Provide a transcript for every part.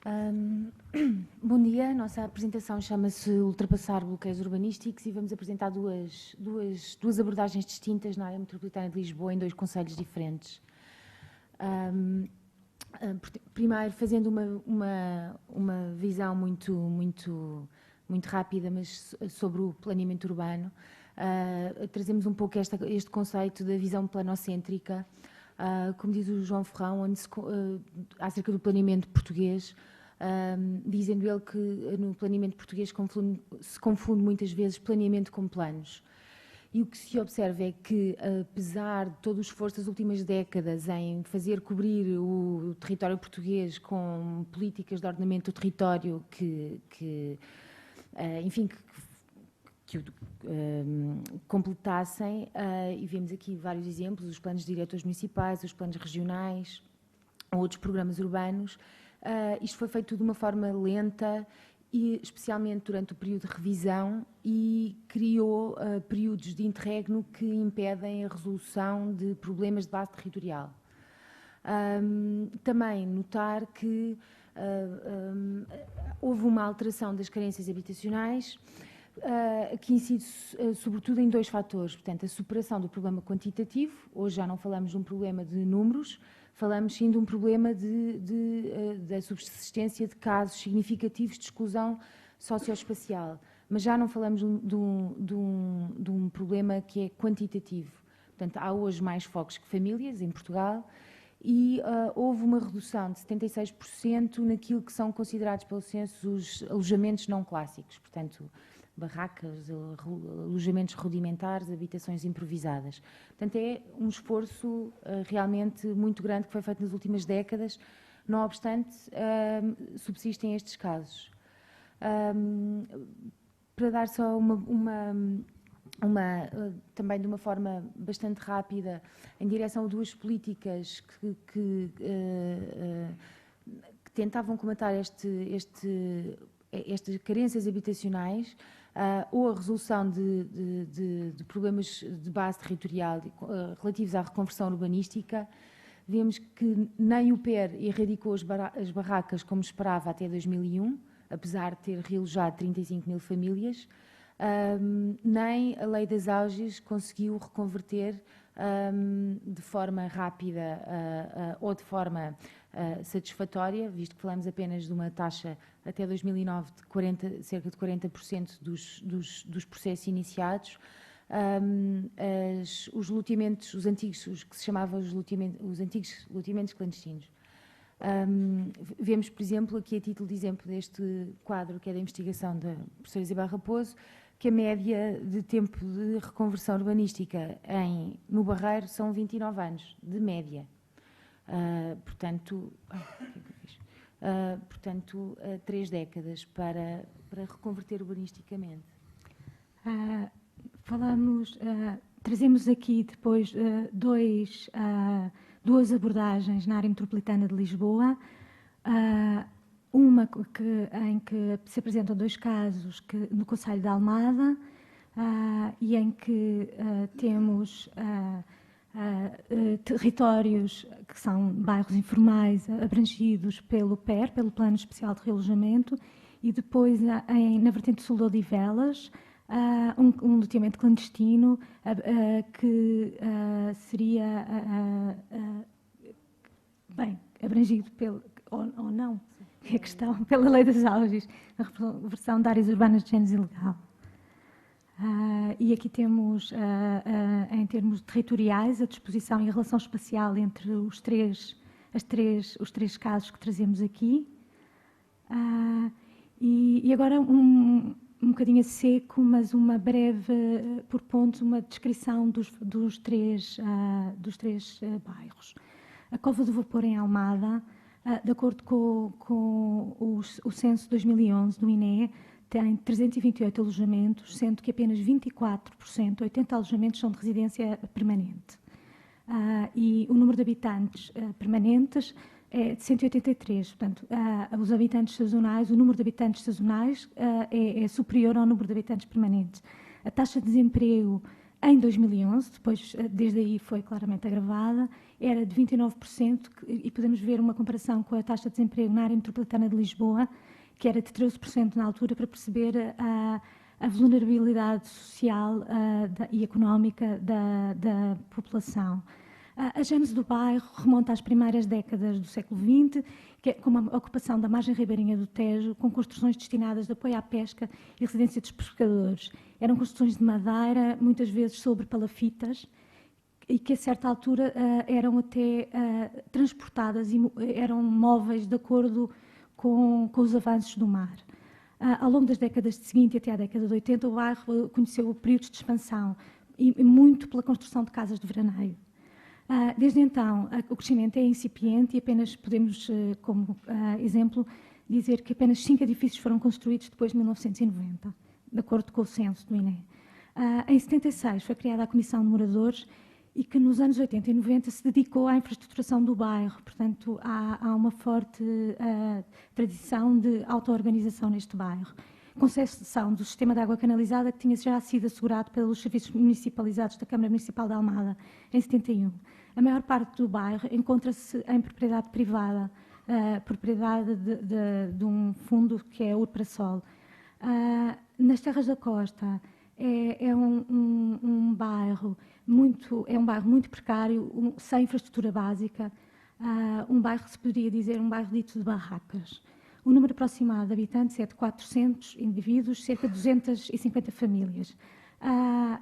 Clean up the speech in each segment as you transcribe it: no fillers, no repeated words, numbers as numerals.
Ahm, Bom dia, a nossa apresentação chama-se Ultrapassar Bloqueios Urbanísticos e vamos apresentar duas abordagens distintas na área metropolitana de Lisboa em dois concelhos diferentes. Primeiro, fazendo uma visão muito rápida, mas sobre o planeamento urbano, trazemos um pouco este conceito da visão planocêntrica, como diz o João Ferrão, acerca do planeamento português, dizendo ele que no planeamento português se confunde muitas vezes planeamento com planos. E o que se observa é que, apesar de todo o esforço das últimas décadas em fazer cobrir o território português com políticas de ordenamento do território que completassem, e vemos aqui vários exemplos, os planos diretores municipais, os planos regionais, outros programas urbanos, isto foi feito de uma forma lenta, e especialmente durante o período de revisão, e criou períodos de interregno que impedem a resolução de problemas de base territorial. Também notar que houve uma alteração das carências habitacionais, que incide sobretudo em dois fatores. Portanto, a superação do problema quantitativo. Hoje já não falamos de um problema de números, falamos sim de um problema da subsistência de casos significativos de exclusão socioespacial, mas já não falamos de um problema que é quantitativo. Portanto, há hoje mais focos que famílias em Portugal, e houve uma redução de 76% naquilo que são considerados pelo censo os alojamentos não clássicos, portanto, barracas, alojamentos rudimentares, habitações improvisadas. Portanto, é um esforço realmente muito grande que foi feito nas últimas décadas. Não obstante, subsistem estes casos. Para dar só também de uma forma bastante rápida, em direção a duas políticas que tentavam comatar estas carências habitacionais, ou a resolução de problemas de base territorial relativos à reconversão urbanística. Vemos que nem o PER erradicou as barracas como esperava até 2001, apesar de ter realojado 35 mil famílias, nem a Lei das Auges conseguiu reconverter de forma rápida ou de forma satisfatória, visto que falamos apenas de uma taxa até 2009 de cerca de 40% dos processos iniciados. Os loteamentos, os antigos, os que se chamavam os antigos loteamentos clandestinos. Vemos, por exemplo, aqui a título de exemplo deste quadro, que é da investigação da professora Isabel Raposo, que a média de tempo de reconversão urbanística no Barreiro são 29 anos, de média. Portanto, 3 décadas para reconverter urbanisticamente. Trazemos aqui depois duas abordagens na área metropolitana de Lisboa. Uma em que se apresentam dois casos no concelho de Almada, e em que temos territórios que são bairros informais abrangidos pelo PER, pelo Plano Especial de Realojamento, e depois na vertente sul de Odivelas, um loteamento clandestino que seria abrangido ou não, é a questão, pela Lei das Auges, a reversão de áreas urbanas de género ilegal. E aqui temos, em termos territoriais, a disposição e a relação espacial entre os três casos que trazemos aqui. E agora um bocadinho a seco, mas uma breve, por pontos, uma descrição dos três bairros. A Cova do Vapor em Almada, de acordo com o censo de 2011 do INE, tem 328 alojamentos, sendo que apenas 24%, 80 alojamentos, são de residência permanente. E o número de habitantes permanentes é de 183. Portanto, os habitantes sazonais, o número de habitantes sazonais é superior ao número de habitantes permanentes. A taxa de desemprego Em 2011, depois, desde aí foi claramente agravada, era de 29%, e podemos ver uma comparação com a taxa de desemprego na área metropolitana de Lisboa, que era de 13% na altura, para perceber a vulnerabilidade social e económica da população. A gênese do bairro remonta às primeiras décadas do século XX, com a ocupação da margem ribeirinha do Tejo, com construções destinadas de apoio à pesca e residência dos pescadores. Eram construções de madeira, muitas vezes sobre palafitas, e que a certa altura eram até transportadas e eram móveis de acordo com os avanços do mar. Ao longo das décadas seguintes até à década de 80, o bairro conheceu períodos de expansão, e muito pela construção de casas de veraneio. Desde então, o crescimento é incipiente e apenas podemos, como exemplo, dizer que apenas 5 edifícios foram construídos depois de 1990, de acordo com o censo do INE. Em 76 foi criada a Comissão de Moradores e que nos anos 80 e 90 se dedicou à infraestruturação do bairro. Portanto, há uma forte tradição de auto-organização neste bairro. Concessão do sistema de água canalizada que tinha já sido assegurado pelos serviços municipalizados da Câmara Municipal de Almada, em 71. A maior parte do bairro encontra-se em propriedade privada, propriedade de um fundo que é a Urprasol. Nas Terras da Costa é um bairro muito precário, sem infraestrutura básica, um bairro que se poderia dizer um bairro dito de barracas. O número aproximado de habitantes é de 400 indivíduos, cerca de 250 famílias.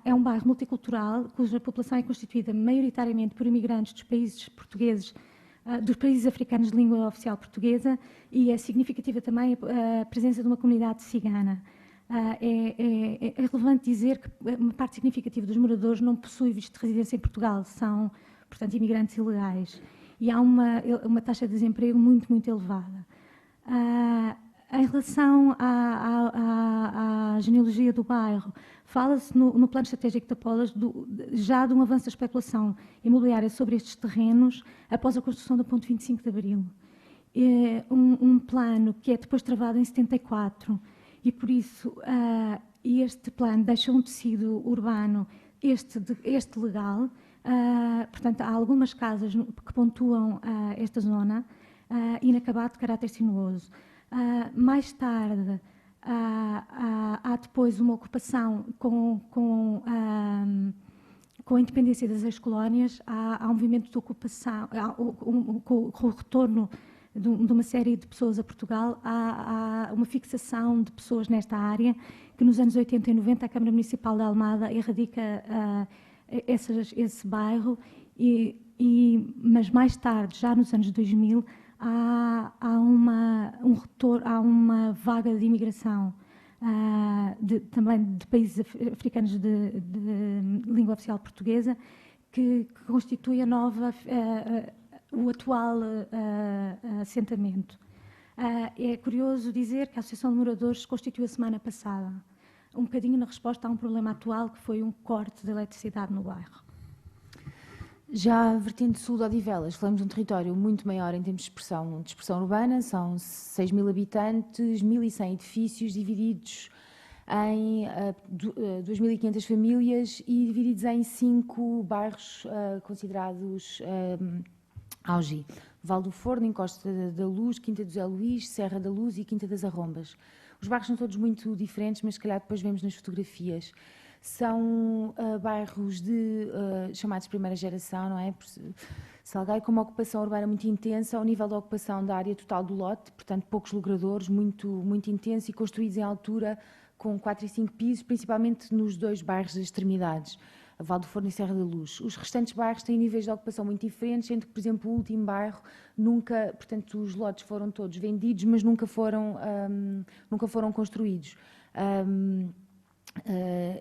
É um bairro multicultural, cuja população é constituída maioritariamente por imigrantes dos países portugueses, dos países africanos de língua oficial portuguesa, e é significativa também a presença de uma comunidade cigana. É relevante dizer que uma parte significativa dos moradores não possui visto de residência em Portugal, são, portanto, imigrantes ilegais. E há uma taxa de desemprego muito elevada. Em relação à genealogia do bairro, fala-se no plano estratégico da Polas já de um avanço da especulação imobiliária sobre estes terrenos após a construção da Ponte 25 de Abril. Um plano que é depois travado em 74 e, por isso, este plano deixa um tecido urbano, este legal. Portanto, há algumas casas que pontuam esta zona, inacabado de caráter sinuoso. Mais tarde, há depois uma ocupação com a independência das ex-colónias, há um movimento de ocupação, com o retorno de uma série de pessoas a Portugal, há uma fixação de pessoas nesta área, que nos anos 80 e 90 a Câmara Municipal de Almada erradica esse bairro, mas mais tarde, já nos anos 2000, há uma vaga de imigração também de países africanos de língua oficial portuguesa, que constitui o atual assentamento. É curioso dizer que a Associação de Moradores se constituiu a semana passada, um bocadinho na resposta a um problema atual, que foi um corte de eletricidade no bairro. Já a vertente sul de Odivelas, falamos de um território muito maior em termos de expressão urbana, são 6.000 habitantes, 1.100 edifícios divididos em 2.500 famílias e divididos em 5 bairros considerados auge. Val do Forno, Encosta da Luz, Quinta do Zé Luís, Serra da Luz e Quinta das Arrombas. Os bairros são todos muito diferentes, mas se calhar depois vemos nas fotografias. São bairros chamados de primeira geração, não é? Salgueiro com uma ocupação urbana muito intensa, ao nível da ocupação da área total do lote, portanto poucos logradores, muito intenso e construídos em altura com 4 e 5 pisos, principalmente nos 2 bairros das extremidades, a Val do Forno e Serra da Luz. Os restantes bairros têm níveis de ocupação muito diferentes, sendo que, por exemplo, o último bairro, portanto os lotes foram todos vendidos, mas nunca foram construídos.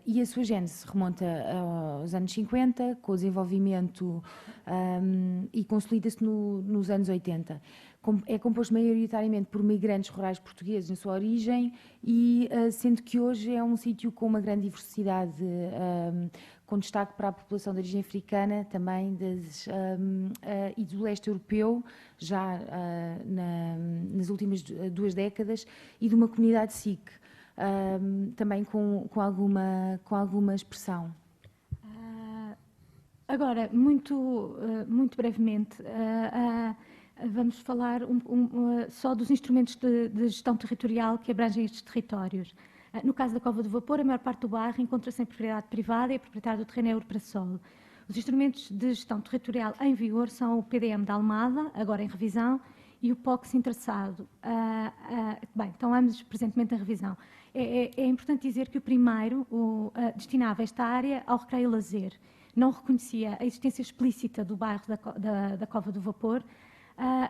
E a sua gênese remonta aos anos 50, com o desenvolvimento e consolida-se nos anos 80. É composto maioritariamente por migrantes rurais portugueses na sua origem, e sendo que hoje é um sítio com uma grande diversidade, com destaque para a população de origem africana, também e do leste europeu, já nas últimas 2 décadas, e de uma comunidade sikh. Também com alguma expressão. Agora, muito brevemente, vamos falar só dos instrumentos de gestão territorial que abrangem estes territórios. No caso da Cova do Vapor, a maior parte do bairro encontra-se em propriedade privada e a proprietária do terreno é a Urprasol. Os instrumentos de gestão territorial em vigor são o PDM da Almada, agora em revisão, e o POCS interessado. Bem, estão ambos presentemente em revisão. É importante dizer que o primeiro destinava esta área ao recreio e lazer. Não reconhecia a existência explícita do bairro da Cova do Vapor,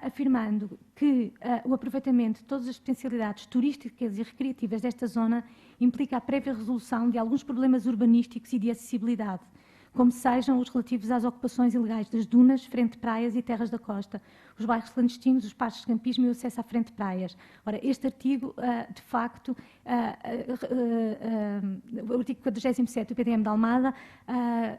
afirmando que o aproveitamento de todas as potencialidades turísticas e recreativas desta zona implica a prévia resolução de alguns problemas urbanísticos e de acessibilidade, como sejam os relativos às ocupações ilegais das dunas, frente de praias e terras da costa, os bairros clandestinos, os parques de campismo e o acesso à frente de praias. Ora, este artigo, de facto, o artigo 47 do PDM da Almada,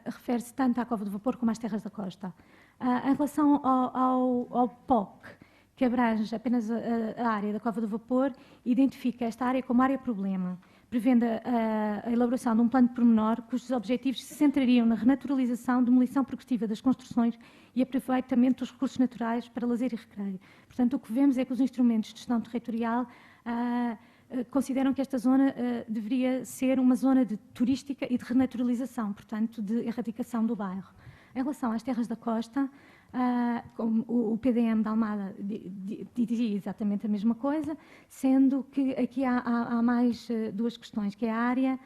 refere-se tanto à Cova do Vapor como às terras da costa. Em relação ao POC, que abrange apenas a área da Cova do Vapor, identifica esta área como área-problema, prevendo a elaboração de um plano de pormenor cujos objetivos se centrariam na renaturalização, demolição progressiva das construções e aproveitamento dos recursos naturais para lazer e recreio. Portanto, o que vemos é que os instrumentos de gestão territorial consideram que esta zona deveria ser uma zona turística e de renaturalização, portanto, de erradicação do bairro. Em relação às terras da costa, o PDM da Almada dizia exatamente a mesma coisa, sendo que aqui há mais duas questões, que a área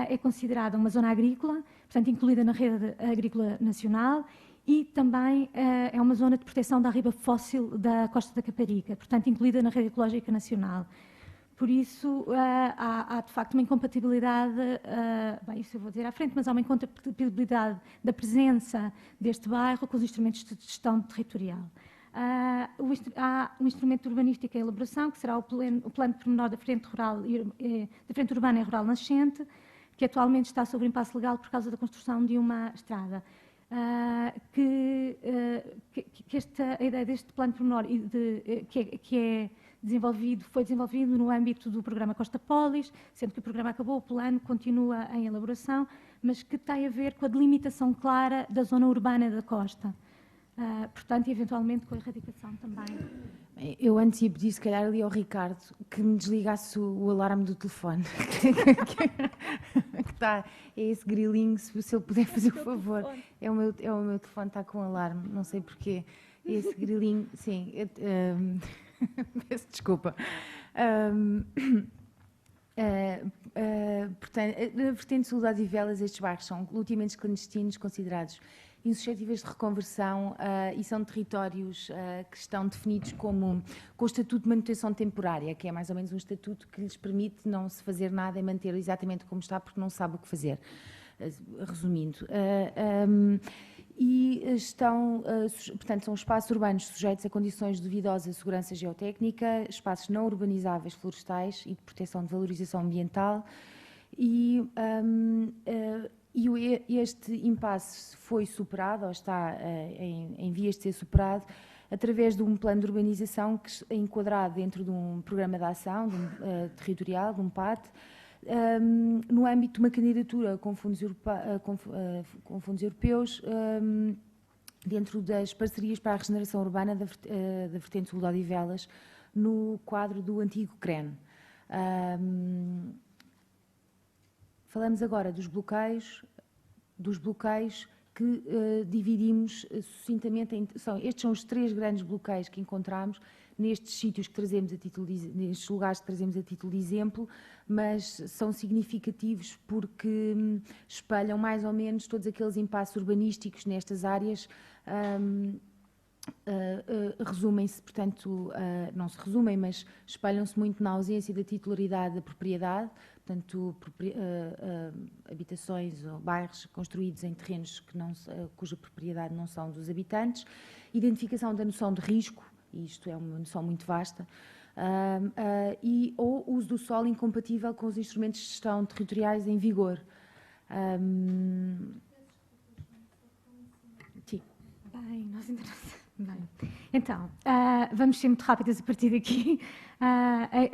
é considerada uma zona agrícola, portanto incluída na rede agrícola nacional, e também é uma zona de proteção da riba fóssil da Costa da Caparica, portanto incluída na rede ecológica nacional. Por isso, há de facto uma incompatibilidade, bem, isso eu vou dizer à frente, mas há uma incompatibilidade da presença deste bairro com os instrumentos de gestão territorial. Há um instrumento de urbanística e elaboração, que será o plano de pormenor da frente urbana e rural nascente, que atualmente está sob impasse legal por causa da construção de uma estrada. A ideia deste plano de pormenor foi desenvolvido no âmbito do programa Costa Polis, sendo que o programa acabou, o plano continua em elaboração, mas que tem a ver com a delimitação clara da zona urbana da costa. Portanto, e eventualmente com a erradicação também. Eu antes ia pedir, se calhar, ali ao Ricardo que me desligasse o alarme do telefone. Que está, é esse grilinho, se ele puder fazer o favor. É o meu telefone, está com alarme, não sei porquê. Esse grilinho, sim. Peço desculpa. Portanto, na vertente sul de Odivelas, estes bairros são lotamentos clandestinos considerados insuscetíveis de reconversão e são territórios que estão definidos com o estatuto de manutenção temporária, que é mais ou menos um estatuto que lhes permite não se fazer nada e manter exatamente como está, porque não sabe o que fazer, resumindo. E portanto, são espaços urbanos sujeitos a condições de duvidosa segurança geotécnica, espaços não urbanizáveis florestais e de proteção de valorização ambiental. E este impasse foi superado, ou está em vias de ser superado, através de um plano de urbanização que é enquadrado dentro de um programa de ação territorial, de um PAT, no âmbito de uma candidatura com fundos europeus, dentro das parcerias para a regeneração urbana da vertente sul de Odivelas, no quadro do antigo CREN. Falamos agora dos bloqueios que dividimos sucintamente. Estes são os 3 grandes bloqueios que encontramos nestes sítios que trazemos nestes lugares que trazemos a título de exemplo, mas são significativos porque espelham mais ou menos todos aqueles impasses urbanísticos nestas áreas. Resumem-se, portanto, não se resumem, mas espelham-se muito na ausência da titularidade da propriedade, portanto, habitações ou bairros construídos em terrenos cuja propriedade não são dos habitantes, identificação da noção de risco, e isto é uma noção muito vasta, ou uso do solo incompatível com os instrumentos de gestão territoriais em vigor. Sim. Bem, nós ainda não... Bem, então, vamos ser muito rápidas a partir daqui.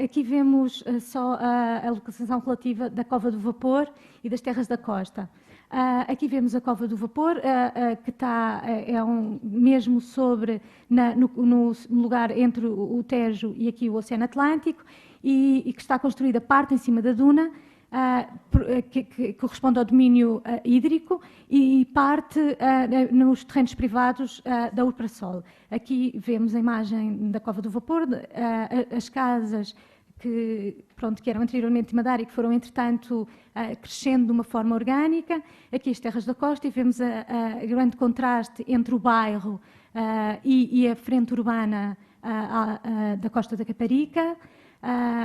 Aqui vemos só a localização relativa da Cova do Vapor e das terras da costa. Aqui vemos a Cova do Vapor, que está mesmo sobre, no lugar entre o Tejo e aqui o Oceano Atlântico, e que está construída parte em cima da duna, que corresponde ao domínio hídrico, e parte nos terrenos privados da Urprasol. Aqui vemos a imagem da Cova do Vapor, as casas que eram anteriormente de madeira e que foram, entretanto, crescendo de uma forma orgânica. Aqui as terras da costa, e vemos a grande contraste entre o bairro e a frente urbana da Costa da Caparica.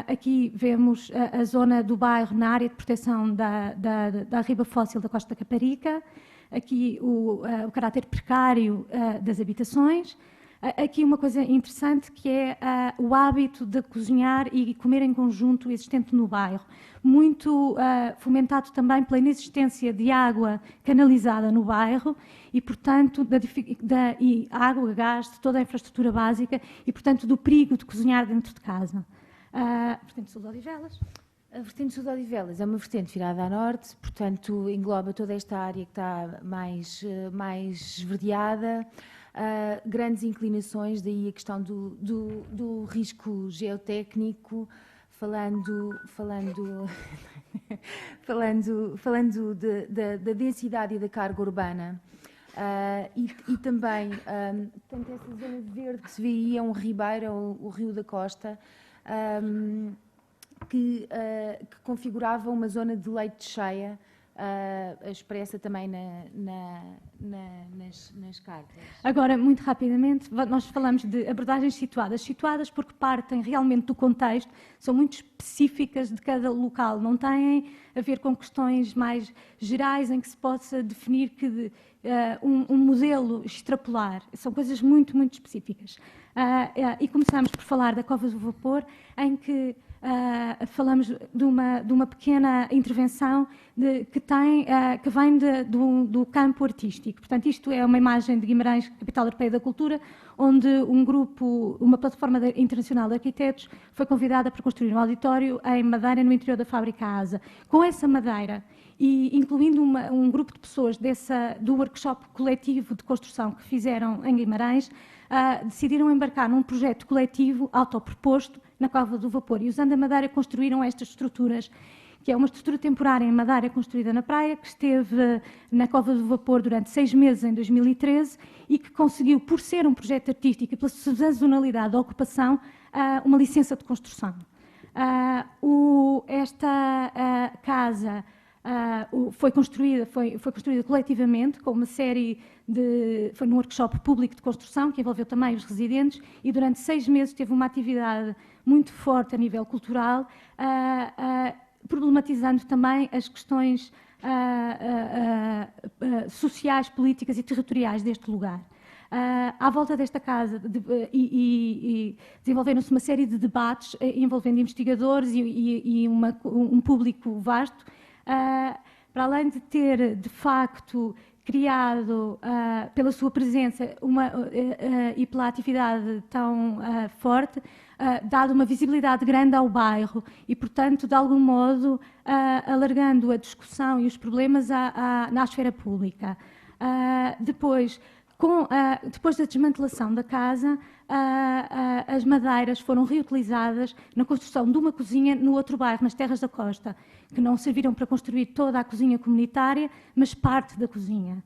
Aqui vemos a zona do bairro na área de proteção da riba fóssil da Costa da Caparica. Aqui o caráter precário das habitações. Aqui uma coisa interessante, que é o hábito de cozinhar e comer em conjunto existente no bairro, muito fomentado também pela inexistência de água canalizada no bairro e, portanto, e água, gás, de toda a infraestrutura básica e, portanto, do perigo de cozinhar dentro de casa. Vertente sul de Odivelas. A vertente sul de Odivelas é uma vertente virada a norte, portanto, engloba toda esta área que está mais esverdeada. Grandes inclinações, daí a questão do risco geotécnico, falando da densidade e da carga urbana. E também, portanto, essa zona verde que se vê aí é um ribeiro, o Rio da Costa, que configurava uma zona de leito de cheia, expressa também nas cartas. Agora, muito rapidamente, nós falamos de abordagens situadas porque partem realmente do contexto, são muito específicas de cada local, não têm a ver com questões mais gerais em que se possa definir um modelo extrapolar, são coisas muito, muito específicas. E começamos por falar da Cova do Vapor, em que falamos de uma pequena intervenção que vem do campo artístico. Portanto, isto é uma imagem de Guimarães, capital europeia da cultura, onde uma plataforma internacional de arquitetos foi convidada para construir um auditório em madeira no interior da fábrica ASA. Com essa madeira, e incluindo um grupo de pessoas do workshop coletivo de construção que fizeram em Guimarães, decidiram embarcar num projeto coletivo autoproposto na Cova do Vapor, e usando a madeira construíram estas estruturas, que é uma estrutura temporária em madeira construída na praia, que esteve na Cova do Vapor durante 6 meses em 2013 e que conseguiu, por ser um projeto artístico e pela sazonalidade da ocupação, uma licença de construção. Esta casa foi construída coletivamente, com uma série foi num workshop público de construção, que envolveu também os residentes, e durante 6 meses teve uma atividade muito forte a nível cultural, problematizando também as questões sociais, políticas e territoriais deste lugar. À volta desta casa desenvolveram-se uma série de debates envolvendo investigadores e um público vasto, para além de ter, de facto, criado, pela sua presença e pela atividade tão forte, dado uma visibilidade grande ao bairro e, portanto, de algum modo, alargando a discussão e os problemas na esfera pública. Depois da desmantelação da casa, as madeiras foram reutilizadas na construção de uma cozinha no outro bairro, nas Terras da Costa, que não serviram para construir toda a cozinha comunitária, mas parte da cozinha.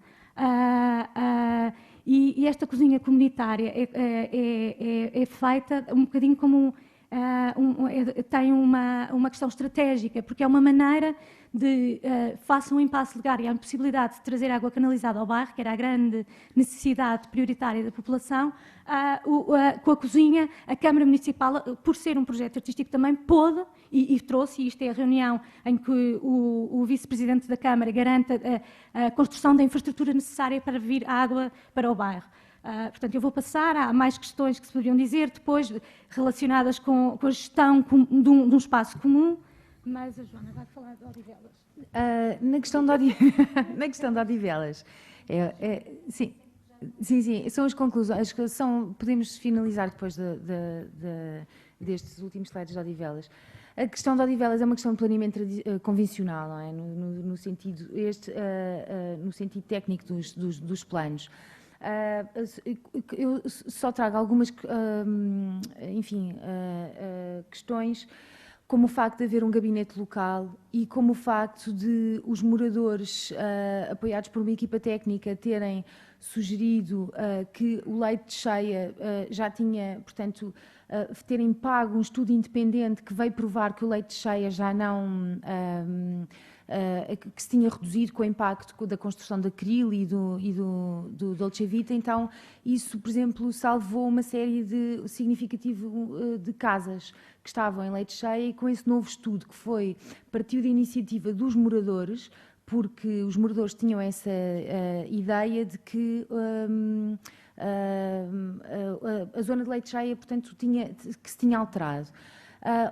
E esta cozinha comunitária é feita um bocadinho como tem uma questão estratégica, porque é uma maneira de, face a um impasse legal e à impossibilidade de trazer água canalizada ao bairro, que era a grande necessidade prioritária da população, com a cozinha, a Câmara Municipal, por ser um projeto artístico, também pôde e trouxe, e isto é a reunião em que o Vice-Presidente da Câmara garante a construção da infraestrutura necessária para vir água para o bairro. Portanto, eu vou passar, há mais questões que se poderiam dizer depois, relacionadas com a gestão de um espaço comum, mas a Joana vai falar de Odivelas. Na questão de Odivelas, sim, são as conclusões, podemos finalizar depois destes últimos slides de Odivelas. A questão de Odivelas é uma questão de planeamento convencional, não é? No sentido técnico dos planos. Eu só trago algumas, questões, como o facto de haver um gabinete local e como o facto de os moradores, apoiados por uma equipa técnica, terem sugerido que o leite de cheia já tinha, portanto, terem pago um estudo independente que veio provar que o leite de cheia já não... que se tinha reduzido com o impacto da construção da Krill e do Dolce Vita. Então, isso, por exemplo, salvou uma série significativa de casas que estavam em leite de cheia, e com esse novo estudo que partiu da iniciativa dos moradores, porque os moradores tinham essa ideia de que a zona de leite de cheia, portanto, que se tinha alterado.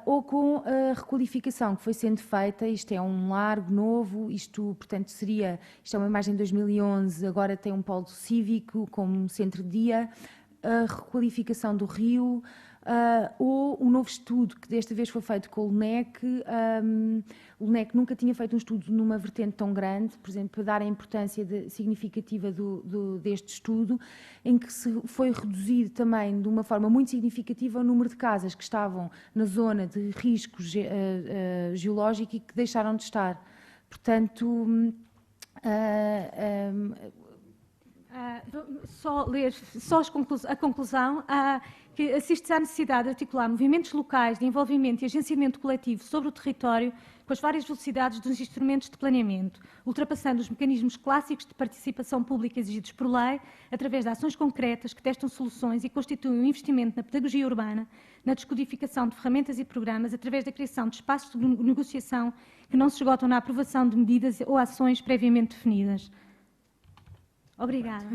Ou com a requalificação que foi sendo feita. Isto é um largo novo, isto é uma imagem de 2011, agora tem um polo cívico como centro de dia, a requalificação do rio, ou um novo estudo que desta vez foi feito com o LNEC. O LNEC nunca tinha feito um estudo numa vertente tão grande, por exemplo, para dar a importância significativa deste estudo, em que se foi reduzido também de uma forma muito significativa o número de casas que estavam na zona de risco geológico e que deixaram de estar. Portanto, só ler a conclusão, que assiste-se à necessidade de articular movimentos locais de envolvimento e agenciamento coletivo sobre o território com as várias velocidades dos instrumentos de planeamento, ultrapassando os mecanismos clássicos de participação pública exigidos por lei, através de ações concretas que testam soluções e constituem um investimento na pedagogia urbana, na descodificação de ferramentas e programas, através da criação de espaços de negociação que não se esgotam na aprovação de medidas ou ações previamente definidas. Obrigada.